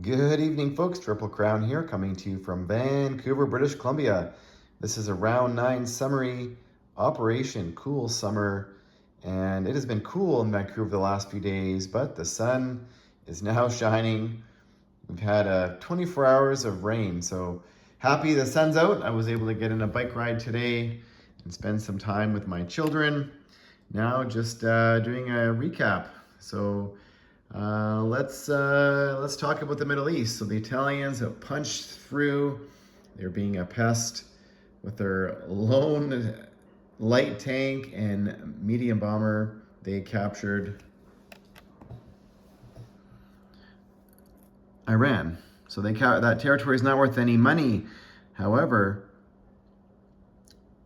Good evening, folks. Triple Crown here, coming to you from Vancouver, British Columbia. This is a round 9 summary operation, cool summer, and it has been cool in Vancouver the last few days, but the sun is now shining. We've had 24 hours of rain, so happy the sun's out. I was able to get in a bike ride today and spend some time with my children. Now just doing a recap. So let's talk about the Middle East. So the Italians have punched through. They're being a pest with their lone light tank and medium bomber. They captured Iran. So that territory is not worth any money. However,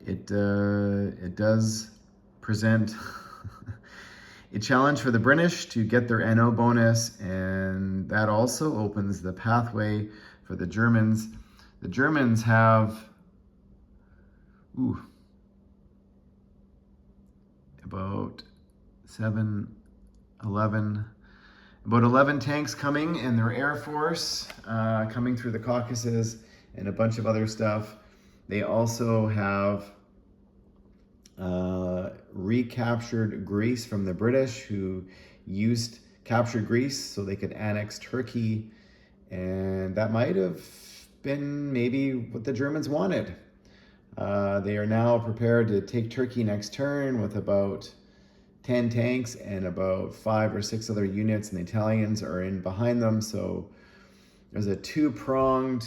it does present a challenge for the British to get their NO bonus, and that also opens the pathway for the Germans. The Germans have about 11 tanks coming in their Air Force, coming through the Caucasus and a bunch of other stuff. They also have recaptured Greece from the British, who captured Greece so they could annex Turkey, and that might have been maybe what the Germans wanted. They are now prepared to take Turkey next turn with about 10 tanks and about 5 or 6 other units, and the Italians are in behind them. So there's a two-pronged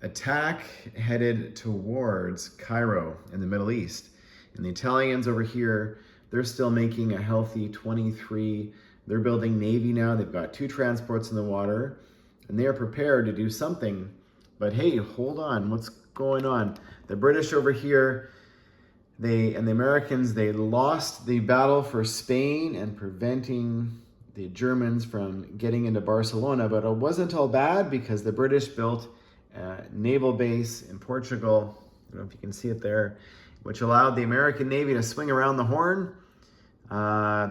attack headed towards Cairo in the Middle East. And the Italians over here, they're still making a healthy 23. They're building Navy now. They've got 2 transports in the water, and they are prepared to do something. But hey, hold on, what's going on? The British over here, and the Americans, they lost the battle for Spain and preventing the Germans from getting into Barcelona, but it wasn't all bad because the British built a naval base in Portugal. I don't know if you can see it there, which allowed the American Navy to swing around the Horn.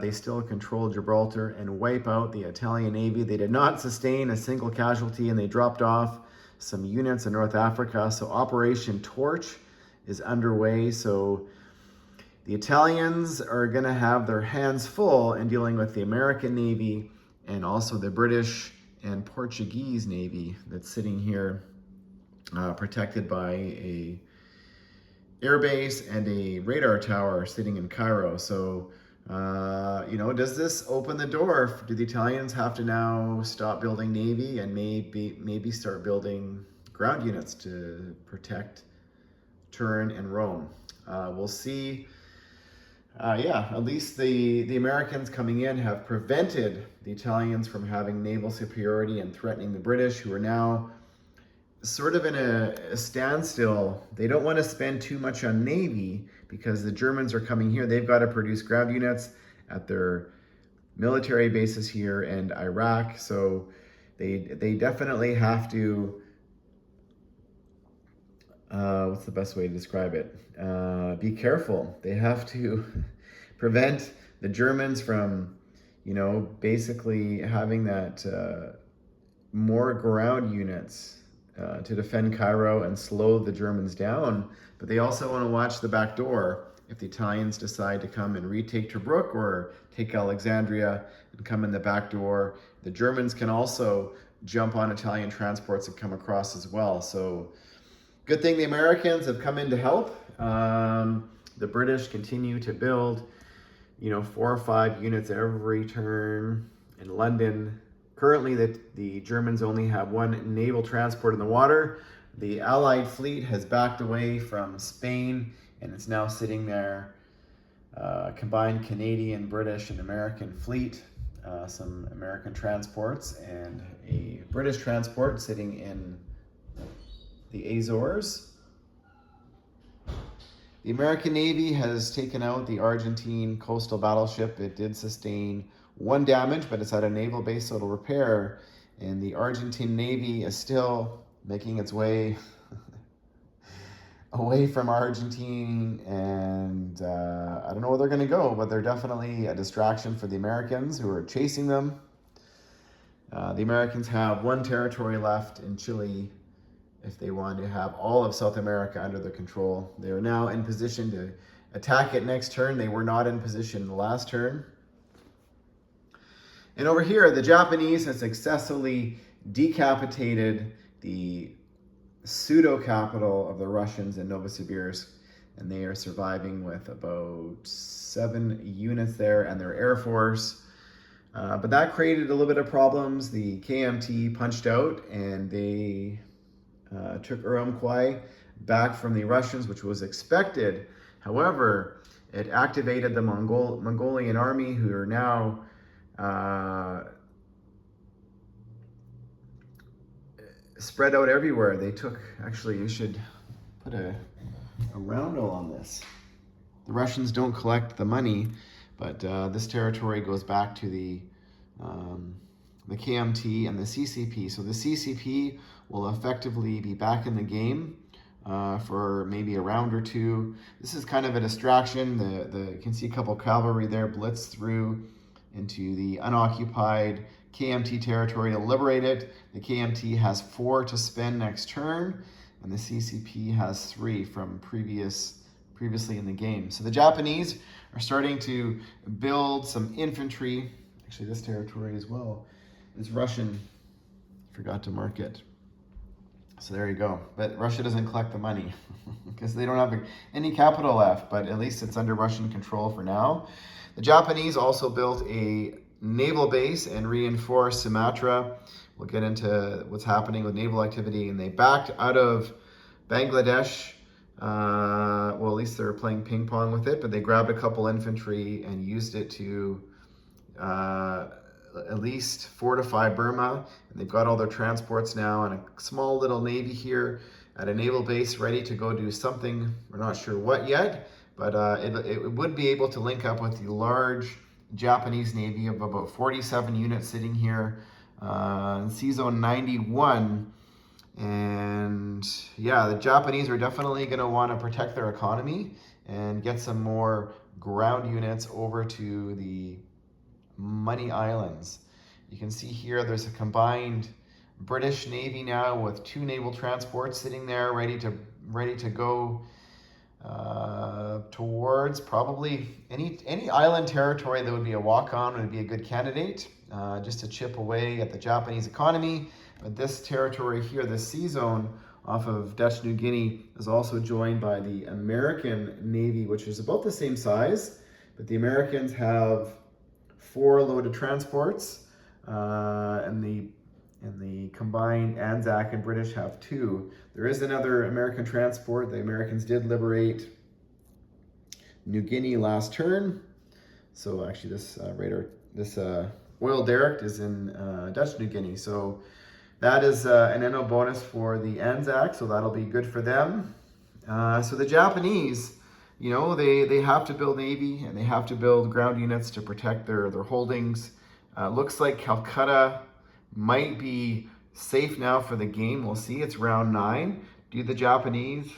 They still controlled Gibraltar and wipe out the Italian Navy. They did not sustain a single casualty, and they dropped off some units in North Africa. So Operation Torch is underway. So the Italians are going to have their hands full in dealing with the American Navy and also the British and Portuguese Navy that's sitting here, protected by a airbase and a radar tower sitting in Cairo. So, does this open the door? Do the Italians have to now stop building Navy and maybe start building ground units to protect Turin and Rome? We'll see. At least the Americans coming in have prevented the Italians from having naval superiority and threatening the British, who are now sort of in a standstill. They don't want to spend too much on Navy because the Germans are coming here. They've got to produce ground units at their military bases here in Iraq. So they definitely have to, what's the best way to describe it? Be careful. They have to prevent the Germans from, basically having that more ground units to defend Cairo and slow the Germans down. But they also want to watch the back door. If the Italians decide to come and retake Tobruk or take Alexandria and come in the back door, the Germans can also jump on Italian transports and come across as well. So good thing the Americans have come in to help. The British continue to build, 4 or 5 units every turn in London. Currently, the Germans only have 1 naval transport in the water. The Allied fleet has backed away from Spain, and it's now sitting there, combined Canadian, British, and American fleet. Some American transports and a British transport sitting in the Azores. The American Navy has taken out the Argentine coastal battleship. It did sustain 1 damage, but it's at a naval base, so it'll repair. And the Argentine Navy is still making its way away from Argentina, and I don't know where they're going to go, but they're definitely a distraction for the Americans who are chasing them. The Americans have one territory left in Chile if they want to have all of South America under their control. They are now in position to attack it next turn. They were not in position the last turn. And over here, the Japanese have successfully decapitated the pseudo-capital of the Russians in Novosibirsk, and they are surviving with about 7 units there and their air force. But that created a little bit of problems. The KMT punched out, and they took Urumqi back from the Russians, which was expected. However, it activated the Mongolian army, who are now spread out everywhere. They took, actually, you should put a roundel on this. The Russians don't collect the money, but this territory goes back to the KMT and the CCP. So the CCP will effectively be back in the game for maybe a round or two. This is kind of a distraction. You can see a couple cavalry there blitz through into the unoccupied KMT territory to liberate it. The KMT has 4 to spend next turn, and the CCP has 3 from previously in the game. So the Japanese are starting to build some infantry. Actually, this territory as well is Russian. Forgot to mark it. So there you go. But Russia doesn't collect the money because they don't have any capital left, but at least it's under Russian control for now. The Japanese also built a naval base and reinforced Sumatra. We'll get into what's happening with naval activity. And they backed out of Bangladesh. Well, at least they're playing ping pong with it, but they grabbed a couple infantry and used it to at least fortify Burma. And they've got all their transports now and a small little navy here at a naval base ready to go do something. We're not sure what yet, but it would be able to link up with the large Japanese Navy of about 47 units sitting here in Sea Zone 91. And yeah, the Japanese are definitely going to want to protect their economy and get some more ground units over to the Money Islands. You can see here there's a combined British Navy now with 2 naval transports sitting there ready to go towards probably any island territory that would be a walk-on would be a good candidate just to chip away at the Japanese economy. But this territory here, this sea zone off of Dutch New Guinea, is also joined by the American Navy, which is about the same size, but the Americans have 4 loaded transports, and the combined Anzac and British have 2. There is another American transport. The Americans did liberate New Guinea last turn. So actually this oil derrick is in Dutch New Guinea. So that is an NO bonus for the Anzac, so that'll be good for them. So the Japanese, you know, they have to build navy and they have to build ground units to protect their holdings. Looks like Calcutta might be safe now for the game. We'll see. It's round 9. Do the Japanese,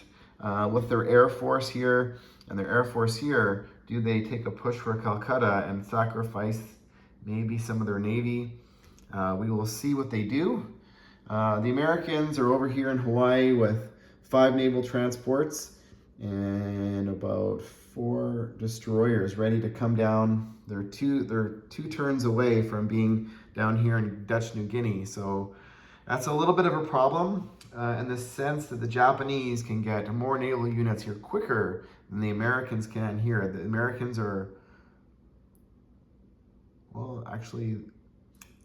with their air force here and their air force here, do they take a push for Calcutta and sacrifice maybe some of their navy? We will see what they do. The Americans are over here in Hawaii with 5 naval transports and about 4 destroyers ready to come down. They're two turns away from being down here in Dutch New Guinea. So that's a little bit of a problem in the sense that the Japanese can get more naval units here quicker than the Americans can here. The Americans are, well, actually,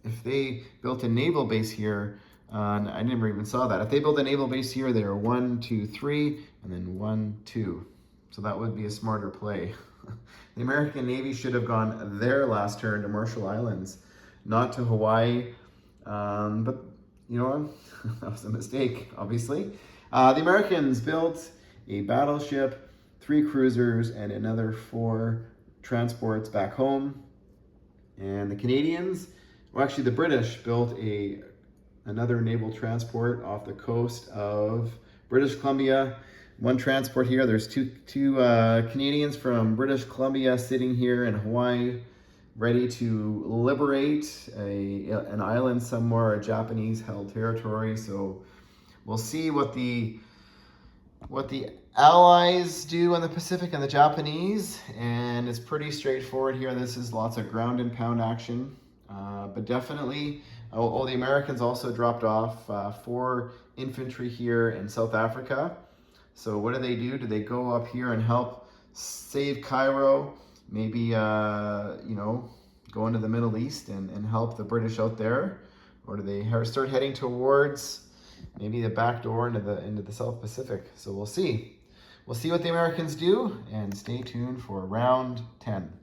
if they built a naval base here, I never even saw that. If they build a naval base here, they are 1, 2, 3, and then 1, 2. So that would be a smarter play. The American Navy should have gone there last turn to Marshall Islands, not to Hawaii. But you know, that was a mistake, obviously. The Americans built a battleship, 3 cruisers, and another 4 transports back home. And the Canadians, well, actually the British built another naval transport off the coast of British Columbia. 1 transport here. There's two Canadians from British Columbia sitting here in Hawaii. ready to liberate an island somewhere, a Japanese-held territory. So we'll see what the Allies do on the Pacific and the Japanese, and it's pretty straightforward here. This is lots of ground and pound action, but definitely, the Americans also dropped off 4 infantry here in South Africa. So what do? Do they go up here and help save Cairo? Maybe, you know, go into the Middle East and help the British out there? Or do they start heading towards maybe the back door into the South Pacific? So we'll see. We'll see what the Americans do, and stay tuned for round 10.